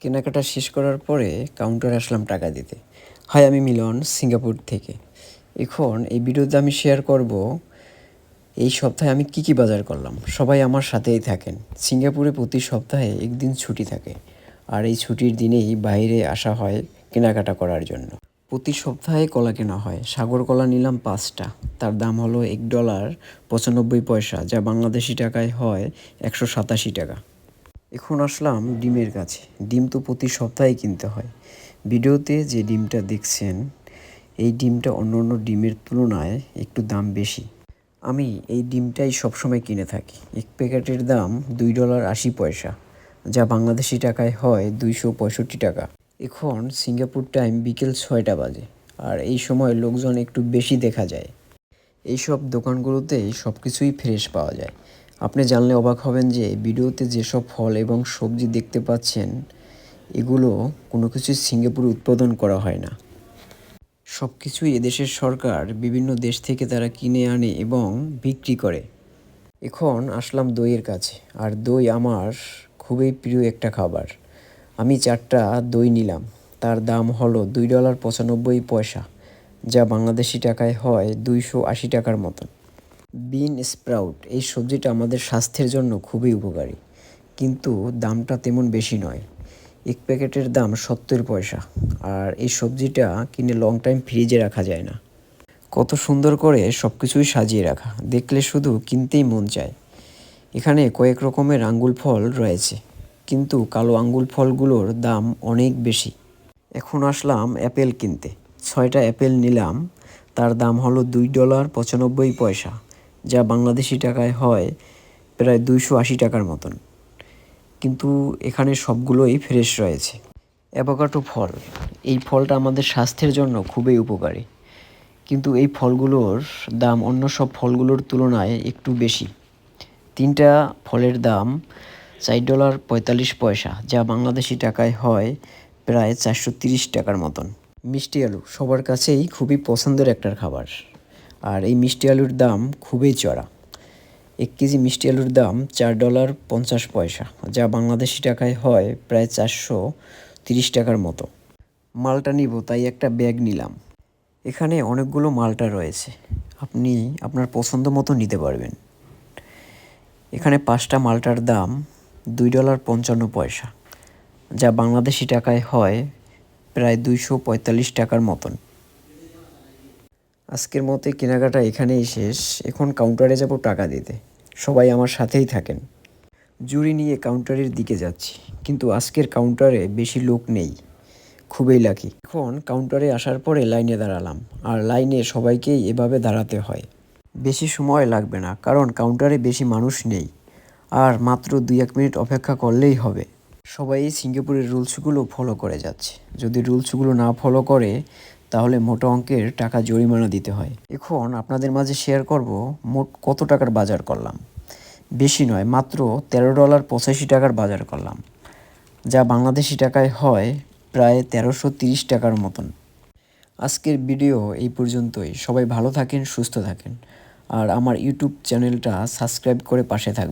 কেনাকাটা শেষ করার পরে কাউন্টারে আসলাম টাকা দিতে। হাই, আমি মিলন, সিঙ্গাপুর থেকে। এখন এই ভিডিওতে আমি শেয়ার করব এই সপ্তাহে আমি কি বাজার করলাম। সবাই আমার সাথেই থাকেন। সিঙ্গাপুরে প্রতি সপ্তাহে একদিন ছুটি থাকে, আর এই ছুটির দিনেই বাইরে আসা হয় কেনাকাটা করার জন্য। প্রতি সপ্তাহে কলা কেনা হয়। সাগর কলা নিলাম 5টা। তার দাম হলো $1.95, যা বাংলাদেশি টাকায় হয় 187 টাকা। এখন আসলাম ডিমের কাছে। ডিম তো প্রতি সপ্তাহে কিনতে হয়। ভিডিওতে যে ডিমটা দেখছেন, এই ডিমটা অন্য ডিমের তুলনায় একটু দাম বেশি। আমি এই ডিমটাই সবসময় কিনে থাকি। এক প্যাকেটের দাম $2.80, যা বাংলাদেশি টাকায় হয় 265 টাকা। এখন সিঙ্গাপুর টাইম বিকেল 6টা বাজে, আর এই সময় লোকজন একটু বেশি দেখা যায়। এইসব দোকানগুলোতেই সব কিছুই ফ্রেশ পাওয়া যায়। আপনি জানলে অবাক হবেন যে ভিডিওতে যেসব ফল এবং সবজি দেখতে পাচ্ছেন, এগুলো কোনো কিছুই সিঙ্গাপুরে উৎপাদন করা হয় না। সব কিছুই এদেশের সরকার বিভিন্ন দেশ থেকে তারা কিনে আনে এবং বিক্রি করে। এখন আসলাম দইয়ের কাছে, আর দই আমার খুবই প্রিয় একটা খাবার। আমি 4টা দই নিলাম। তার দাম হলো $2.95, যা বাংলাদেশি টাকায় হয় 280 টাকার মতন। বিন স্প্রাউট এই সবজিটা আমাদের স্বাস্থ্যের জন্য খুবই উপকারী, কিন্তু দামটা তেমন বেশি নয়। এক প্যাকেটের দাম 70 পয়সা, আর এই সবজিটা কিনে লং টাইম ফ্রিজে রাখা যায় না। কত সুন্দর করে সব কিছুই সাজিয়ে রাখা, দেখলে শুধু কিনতেই মন চায়। এখানে কয়েক রকমের আঙ্গুল ফল রয়েছে, কিন্তু কালো আঙ্গুল ফলগুলোর দাম অনেক বেশি। এখন আসলাম অ্যাপেল কিনতে। 6টা অ্যাপেল নিলাম। তার দাম হলো $2.95, যা বাংলাদেশি টাকায় হয় প্রায় 280 টাকার মতন। কিন্তু এখানে সবগুলোই ফ্রেশ রয়েছে। অ্যাভোকাডো ফল, এই ফলটা আমাদের স্বাস্থ্যের জন্য খুবই উপকারী, কিন্তু এই ফলগুলোর দাম অন্য সব ফলগুলোর তুলনায় একটু বেশি। 3টা ফলের দাম $4.45, যা বাংলাদেশি টাকায় হয় প্রায় 430 টাকার মতন। মিষ্টি আলু সবার কাছেই খুবই পছন্দের একটা খাবার, আর এই মিষ্টি আলুর দাম খুবই চড়া। 1 কেজি মিষ্টি আলুর দাম $4.50, যা বাংলাদেশি টাকায় হয় প্রায় 430 টাকার মতো। মালটা নিব, তাই একটা ব্যাগ নিলাম। এখানে অনেকগুলো মালটা রয়েছে, আপনি আপনার পছন্দ মতো নিতে পারবেন। এখানে 5টা মালটার দাম $2.55, যা বাংলাদেশি টাকায় হয় প্রায় 245 টাকার মতন। আজকের মতো কেনাকাটা এখানেই শেষ। এখন কাউন্টারে যাব টাকা দিতে। সবাই আমার সাথেই থাকেন। জুড়ি নিয়ে কাউন্টারের দিকে যাচ্ছি, কিন্তু আজকের কাউন্টারে বেশি লোক নেই। খুবই লাকি। এখন কাউন্টারে আসার পরে লাইনে দাঁড়ালাম, আর লাইনে সবাইকেই এভাবে দাঁড়াতে হয়। বেশি সময় লাগবে না, কারণ কাউন্টারে বেশি মানুষ নেই, আর মাত্র 2-1 মিনিট অপেক্ষা করলেই হবে। সবাই সিঙ্গাপুরের রুলসগুলো ফলো করে যাচ্ছে। যদি রুলসগুলো না ফলো করে, তাহলে মোটা অঙ্কের টাকা জরিমানা দিতে হয়। এখন আপনাদের মাঝে শেয়ার করব মোট কত টাকার বাজার করলাম। বেশি নয়, মাত্র $13.85 বাজার করলাম, যা বাংলাদেশি টাকায় হয় প্রায় 1330 টাকার মতন। আজকের ভিডিও এই পর্যন্তই। সবাই ভালো থাকেন, সুস্থ থাকেন, আর আমার ইউটিউব চ্যানেলটা সাবস্ক্রাইব করে পাশে থাকবেন।